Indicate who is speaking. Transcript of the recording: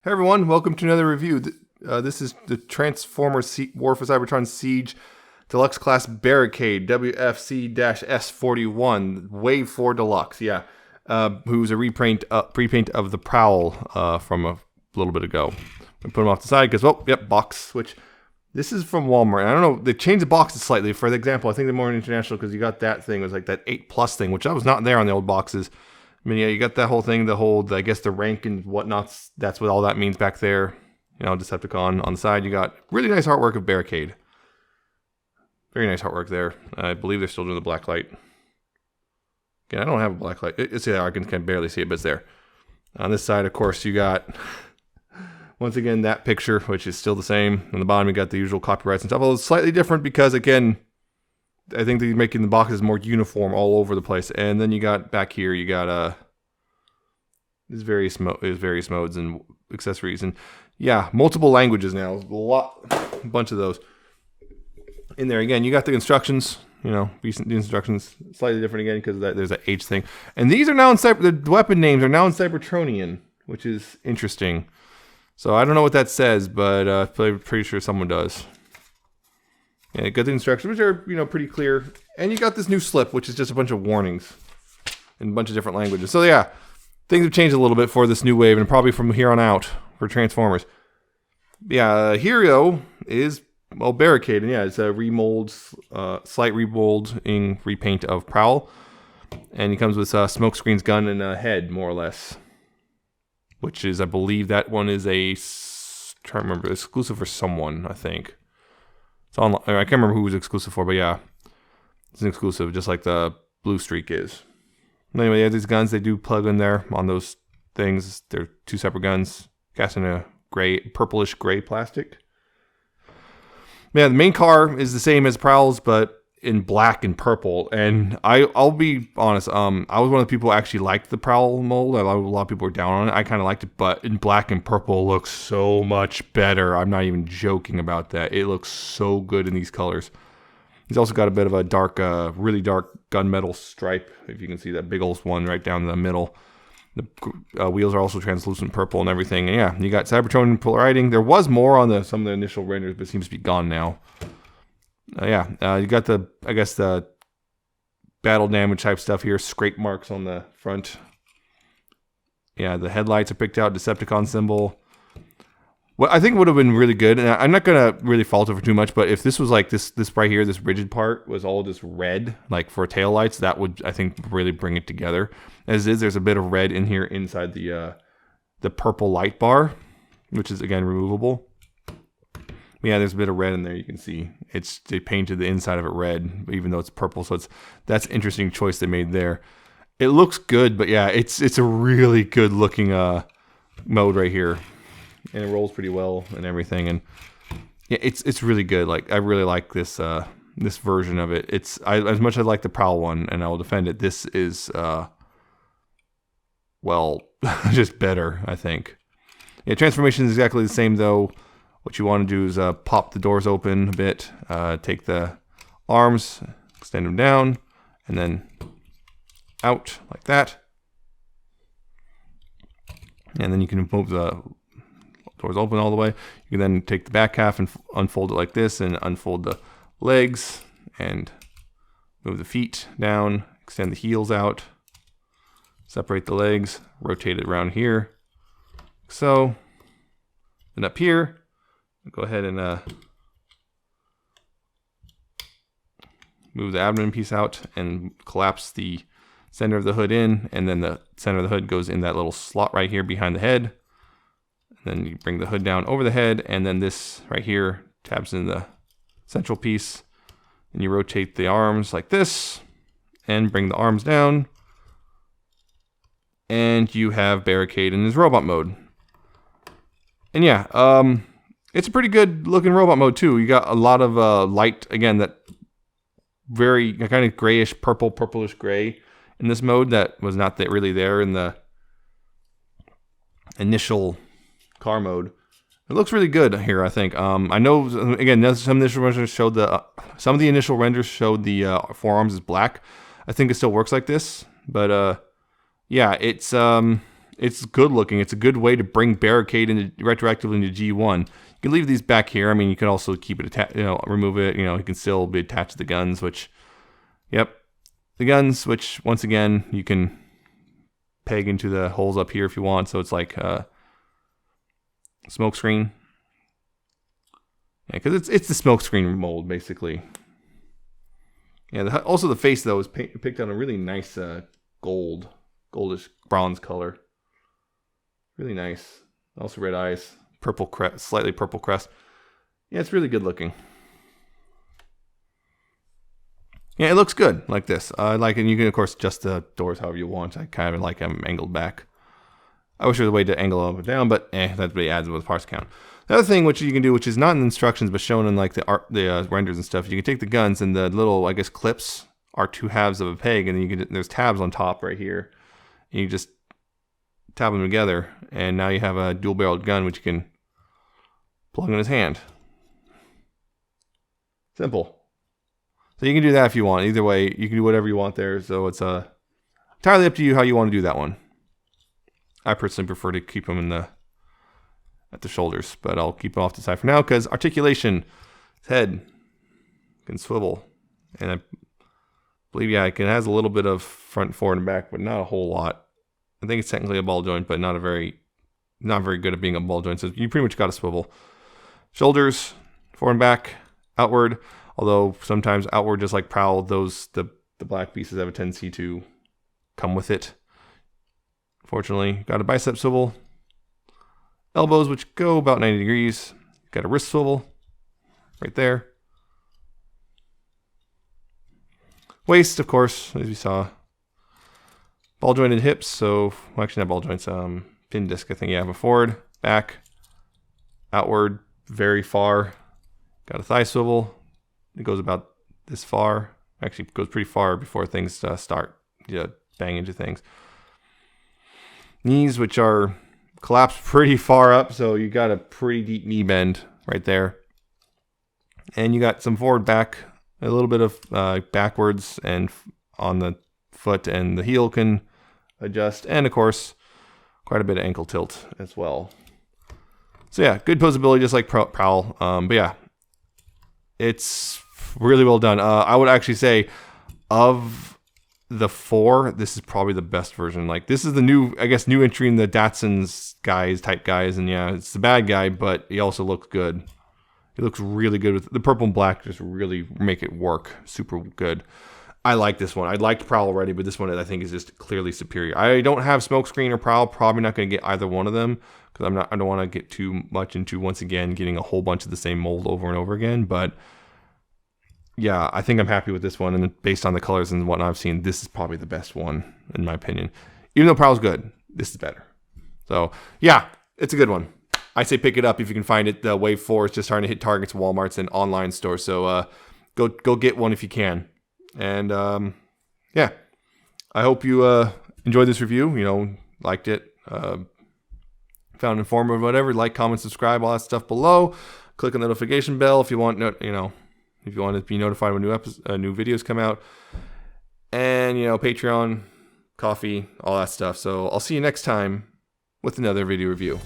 Speaker 1: Hey everyone, welcome to another review. This is the Transformers War for Cybertron Siege Deluxe Class Barricade, WFC-S41, Wave 4 Deluxe, yeah. Who's a prepaint of the Prowl from a little bit ago. I put them off the side because, oh, yep, box switch. This is from Walmart. I don't know, they changed the boxes slightly. For example, I think they're more international because you got that thing, it was like that 8+ thing, which I was not there on the old boxes. I mean, yeah, you got that whole thing, I guess the rank and whatnots, that's what all that means back there. You know, Decepticon on the side. You got really nice artwork of Barricade. Very nice artwork there. I believe they're still doing the black light. Again, I don't have a black light. It's there, I can barely see it, but it's there. On this side, of course, you got, once again, that picture, which is still the same. On the bottom, you got the usual copyrights and stuff. Although it's slightly different because, again, I think they're making the boxes more uniform all over the place. And then you got back here, you got there's various modes and accessories, and yeah, multiple languages now. A bunch of those in there. Again, you got the instructions. You know, the instructions slightly different again because there's that H thing. And these are now in the weapon names are now in Cybertronian, which is interesting. So I don't know what that says, but I'm pretty sure someone does. Yeah, you got the instructions, which are, you know, pretty clear. And you got this new slip, which is just a bunch of warnings in a bunch of different languages. So yeah, things have changed a little bit for this new wave, and probably from here on out for Transformers. Yeah, Hero is, well, Barricade, and yeah, it's a remold, slight remolding repaint of Prowl. And he comes with smoke screens, gun, and a head, more or less. Which is, I believe that one is trying to remember, exclusive for someone, I think. It's online. I can't remember who it was exclusive for, but yeah, it's an exclusive, just like the Blue Streak is. Anyway, yeah, these guns, they do plug in there on those things. They're two separate guns, cast in a purplish gray plastic. Yeah, the main car is the same as Prowl's, but in black and purple. And I'll be honest, I was one of the people who actually liked the Prowl mold. A lot of people were down on it. I kind of liked it, but in black and purple looks so much better. I'm not even joking about that. It looks so good in these colors. He's also got a bit of a dark, really dark gunmetal stripe. If you can see that big old one right down the middle. The wheels are also translucent purple and everything. And yeah, you got Cybertron lighting. There was more on some of the initial renders, but it seems to be gone now. You got I guess the battle damage type stuff here. Scrape marks on the front. Yeah, the headlights are picked out. Decepticon symbol. What I think would have been really good, and I'm not gonna really fault it for too much, but if this was like this right here, this rigid part was all just red, like for taillights, that would, I think, really bring it together. As is, there's a bit of red in here inside the purple light bar, which is again removable. Yeah, there's a bit of red in there. You can see they painted the inside of it red, even though it's purple. So that's an interesting choice they made there. It looks good, but yeah, it's a really good looking mode right here. And it rolls pretty well and everything, and yeah, it's really good. Like, I really like this this version of it. As much as I like the Prowl one, and I will defend it. This is well, just better, I think. Yeah, transformation is exactly the same though. What you want to do is pop the doors open a bit, take the arms, extend them down, and then out like that, and then you can move the doors open all the way. You can then take the back half and unfold it like this, and unfold the legs, and move the feet down, extend the heels out, separate the legs, rotate it around here, so. And up here, go ahead and move the abdomen piece out and collapse the center of the hood in, and then the center of the hood goes in that little slot right here behind the head. Then you bring the hood down over the head, and then this right here tabs in the central piece. And you rotate the arms like this, and bring the arms down. And you have Barricade in his robot mode. And yeah, it's a pretty good looking robot mode too. You got a lot of light, again, that very kind of grayish, purplish gray in this mode that was not really there in the initial car mode. It looks really good here, I think. I know, again, some initial renders showed some of the initial renders showed the forearms as black. I think it still works like this, but yeah, it's It's good looking. It's a good way to bring Barricade into retroactively into G1. You can leave these back here. I mean, you can also keep it attached, remove it. You can still be attached to the guns, which, yep. The guns, which once again, you can peg into the holes up here if you want. So it's like smoke screen. Yeah, because it's the smoke screen mold, basically. Yeah, also the face, though, is picked on a really nice goldish bronze color. Really nice. Also red eyes, purple crest, slightly purple crest. Yeah, it's really good looking. Yeah, it looks good like this. I like it. And you can, of course, adjust the doors however you want. I kind of like them angled back. I wish there was a way to angle them up and down, but that really adds with parts count. The other thing which you can do, which is not in the instructions, but shown in like the renders and stuff, you can take the guns and the little, I guess, clips are 2 halves of a peg, and then there's tabs on top right here. And you just tab them together, and now you have a dual-barreled gun which you can plug in his hand. Simple. So you can do that if you want. Either way, you can do whatever you want there. So it's entirely up to you how you want to do that one. I personally prefer to keep them at the shoulders, but I'll keep them off the side for now because articulation, his head can swivel, and I believe it has a little bit of front, forward, and back, but not a whole lot. I think it's technically a ball joint, but not very good at being a ball joint. So you pretty much got to swivel. Shoulders, forward and back, outward. Although sometimes outward, just like Prowl, the black pieces have a tendency to come with it. Fortunately, got a bicep swivel. Elbows, which go about 90 degrees. Got a wrist swivel right there. Waist, of course, as we saw. Ball jointed hips, so, well, actually not ball joints, pin disc, I think, yeah, but forward, back, outward, very far. Got a thigh swivel. It goes about this far. Actually, it goes pretty far before things start bang into things. Knees, which are collapsed pretty far up, so you got a pretty deep knee bend right there. And you got some forward, back, a little bit of backwards and on the foot, and the heel can adjust, and of course, quite a bit of ankle tilt as well. So yeah, good posability, just like Prowl. But yeah, it's really well done. I would actually say of the 4, this is probably the best version. Like, this is the new entry in the Datsun's type guys, and yeah, it's the bad guy, but he also looks good. He looks really good with the purple and black, just really make it work super good. I like this one. I liked Prowl already, but this one I think is just clearly superior. I don't have Smokescreen or Prowl. Probably not going to get either one of them because I don't want to get too much into, once again, getting a whole bunch of the same mold over and over again. But yeah, I think I'm happy with this one, and based on the colors and whatnot I've seen, this is probably the best one in my opinion. Even though Prowl's good, this is better. So yeah, it's a good one. I say pick it up if you can find it. The Wave 4 is just starting to hit Targets, Walmarts, and online stores. So go get one if you can. And yeah, I hope you enjoyed this review. Liked it, found it informative, whatever. Like, comment, subscribe, all that stuff below. Click on the notification bell if you want, if you want to be notified when new videos come out. And Patreon, coffee, all that stuff. So I'll see you next time with another video review.